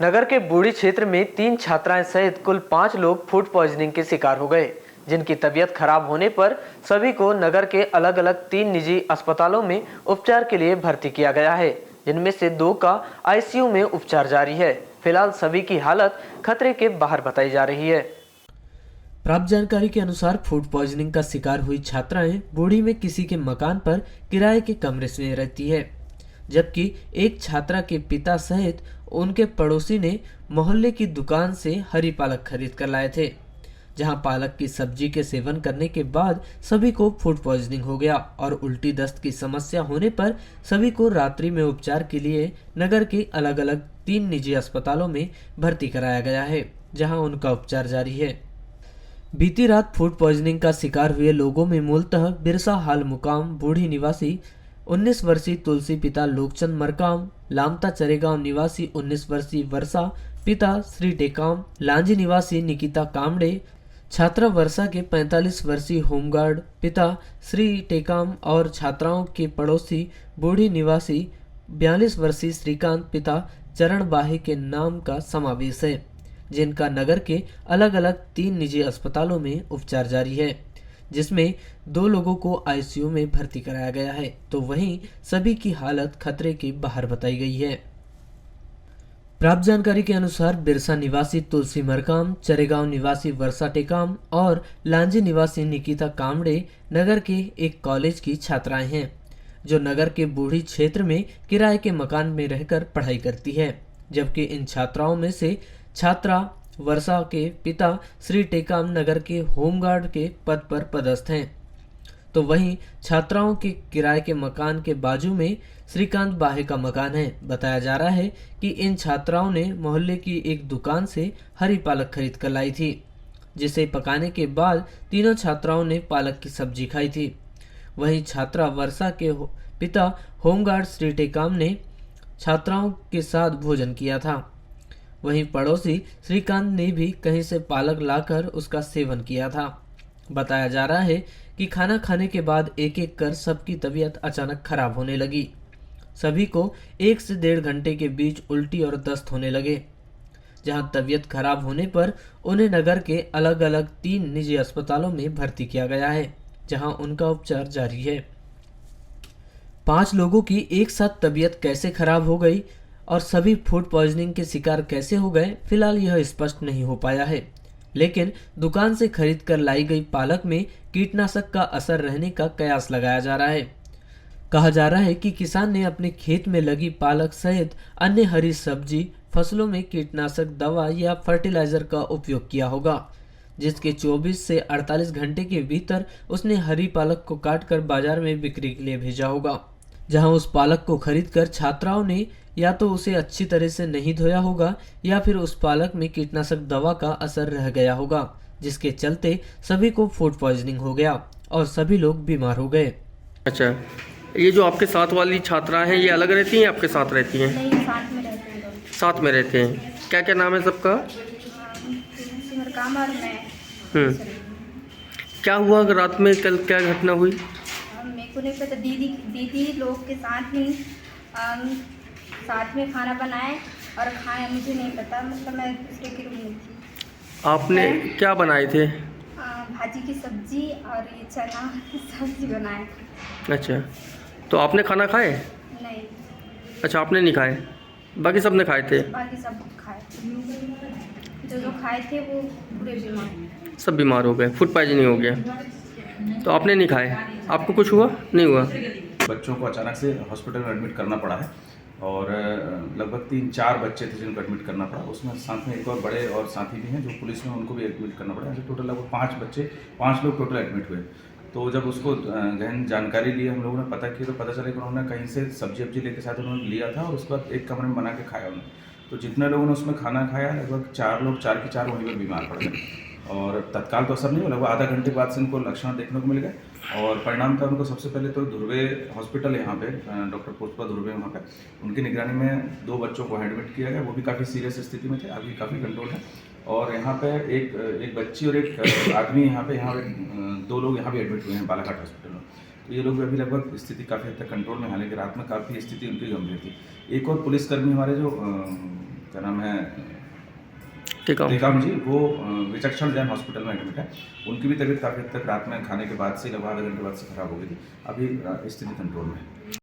नगर के बूढ़ी क्षेत्र में 3 छात्राएं सहित कुल 5 लोग फूड पॉइजनिंग के शिकार हो गए, जिनकी तबीयत खराब होने पर सभी को नगर के अलग अलग 3 निजी अस्पतालों में उपचार के लिए भर्ती किया गया है, जिनमें से 2 का आईसीयू में उपचार जारी है। फिलहाल सभी की हालत खतरे के बाहर बताई जा रही है। प्राप्त जानकारी के अनुसार फूड पॉइजनिंग का शिकार हुई छात्राएं बूढ़ी में किसी के मकान पर किराए के कमरे में रहती है, जबकि एक छात्रा के पिता सहित उनके पड़ोसी ने मोहल्ले की दुकान से हरी पालक खरीद कर लाए थे, जहां पालक की सब्जी के सेवन करने के बाद सभी को फूड पॉइजनिंग हो गया और उल्टी दस्त की समस्या होने पर सभी को रात्रि में उपचार के लिए नगर के अलग अलग 3 निजी अस्पतालों में भर्ती कराया गया है, जहां उनका उपचार जारी है। बीती रात फूड पॉइजनिंग का शिकार हुए लोगों में मूलतः बिरसा हाल मुकाम बूढ़ी निवासी 19 वर्षीय तुलसी पिता लोकचंद मरकाम, लामता चरेगांव निवासी 19 वर्षीय वर्षा पिता श्री टेकाम, लांजी निवासी निकिता कामड़े, छात्रा वर्षा के 45 वर्षीय होमगार्ड पिता श्री टेकाम और छात्राओं के पड़ोसी बूढ़ी निवासी 42 वर्षीय श्रीकांत पिता चरण बाही के नाम का समावेश है, जिनका नगर के अलग अलग 3 निजी अस्पतालों में उपचार जारी है, जिसमें 2 लोगों को आईसीयू में भर्ती कराया गया है, तो वहीं सभी की हालत खतरे के बाहर बताई गई है। प्राप्त जानकारी के अनुसार बिरसा निवासी तुलसी मरकाम, चरेगांव निवासी वर्षा टेकाम और लांजी निवासी निकिता कामड़े नगर के एक कॉलेज की छात्राएं हैं, जो नगर के बूढ़ी क्षेत्र में किराए के मकान में रहकर पढ़ाई करती है, जबकि इन छात्राओं में से छात्रा वर्षा के पिता श्री टेकाम नगर के होमगार्ड के पद पर पदस्थ हैं, तो वहीं छात्राओं के किराए के मकान के बाजू में श्रीकांत बाहे का मकान है। बताया जा रहा है कि इन छात्राओं ने मोहल्ले की एक दुकान से हरी पालक खरीद कर लाई थी, जिसे पकाने के बाद तीनों छात्राओं ने पालक की सब्जी खाई थी। वहीं छात्रा वर्षा के पिता होमगार्ड श्री टेकाम ने छात्राओं के साथ भोजन किया था। वहीं पड़ोसी श्रीकांत ने भी कहीं से पालक लाकर उसका सेवन किया था। बताया जा रहा है कि खाना खाने के बाद एक एक कर सबकी तबीयत अचानक खराब होने लगी। सभी को 1 से 1.5 घंटे के बीच उल्टी और दस्त होने लगे, जहां तबीयत खराब होने पर उन्हें नगर के अलग अलग 3 निजी अस्पतालों में भर्ती किया गया है, जहां उनका उपचार जारी है। 5 लोगों की एक साथ तबीयत कैसे खराब हो गई और सभी फूड पॉइजनिंग के शिकार कैसे हो गए, फिलहाल यह स्पष्ट नहीं हो पाया है, लेकिन दुकान से खरीद कर लाई गई पालक में कीटनाशक का असर रहने का कयास लगाया जा रहा है। कहा जा रहा है कि किसान ने अपने खेत में लगी पालक सहित अन्य हरी सब्जी फसलों में कीटनाशक दवा या फर्टिलाइजर का उपयोग किया होगा, जिसके 24 से 48 घंटे के भीतर उसने हरी पालक को काटकर बाजार में बिक्री के लिए भेजा होगा, जहां उस पालक को खरीदकर छात्राओं ने या तो उसे अच्छी तरह से नहीं धोया होगा या फिर उस पालक में कीटनाशक दवा का असर रह गया होगा, जिसके चलते सभी को फूड पॉइजनिंग हो गया और सभी लोग बीमार हो गए। अच्छा, ये जो आपके साथ वाली छात्रा हैं, ये अलग रहती हैं, आपके साथ रहती हैं? नहीं, साथ में रहते हैं दोनों। साथ में रहते हैं। क्या क्या नाम है सबका? काम और मैं। क्या हुआ रात में, कल क्या घटना हुई? मेरे को नहीं पता, दीदी लोग के साथ ही साथ में खाना बनाए और खाया, मुझे नहीं पता, मतलब मैं दूसरे के रूम में थी। आपने क्या बनाए थे? भाजी की सब्जी और ये चना की सब्जी बनाए। अच्छा, तो आपने खाना खाए? नहीं। अच्छा, आपने नहीं खाए, बाकी सब ने खाए थे? बाकी सब खाए, जो खाए थे वो पूरे बीमार, सब बीमार हो गए, फूड पॉइजनिंग हो गया। तो आपने नहीं खाए, आपको कुछ हुआ? नहीं हुआ। बच्चों को अचानक से हॉस्पिटल में एडमिट करना पड़ा है और लगभग 3-4 बच्चे थे जिनको एडमिट करना पड़ा। उसमें साथ में एक और बड़े और साथी भी हैं जो पुलिस में, उनको भी एडमिट करना पड़ा। ऐसे टोटल लगभग 5 लोग टोटल एडमिट हुए। तो जब उसको गहन जानकारी ली, हम लोगों ने पता किया, तो पता चला कि उन्होंने कहीं से सब्जी लेके साथ उन्होंने लिया था और उसके बाद एक कमरे में बना के खाया उन्होंने। तो जितने लोगों ने उसमें खाना खाया, लगभग 4 लोग 4 के 4 वहीं पर बीमार पड़ गए और तत्काल तो असर नहीं हुआ, लगभग आधा घंटे बाद से उनको लक्षण देखने को मिल गए और परिणाम था उनको सबसे पहले तो धुर्वे हॉस्पिटल, यहाँ पे डॉक्टर पुष्पा धुर्वे, वहाँ पे उनकी निगरानी में 2 बच्चों को एडमिट किया गया। वो भी काफ़ी सीरियस स्थिति में थे, अभी काफ़ी कंट्रोल है। और यहाँ पे एक बच्ची और एक आदमी, यहाँ 2 लोग यहाँ भी एडमिट हुए हैं बालाघाट हॉस्पिटल में। तो ये लोग भी अभी लगभग स्थिति काफ़ी हद तक कंट्रोल में, हालांकि रात में काफ़ी स्थिति उनकी गंभीर थी। एक और पुलिसकर्मी हमारे जो क्या नाम है, ठीक है। टेकाम जी, वो विचक्षण जैन हॉस्पिटल में एडमिट है। उनकी भी तबीयत काफ़ी हद तक रात में खाने के बाद से लगभग आधे घंटे बाद से खराब हो गई थी। अभी स्थिति कंट्रोल में है।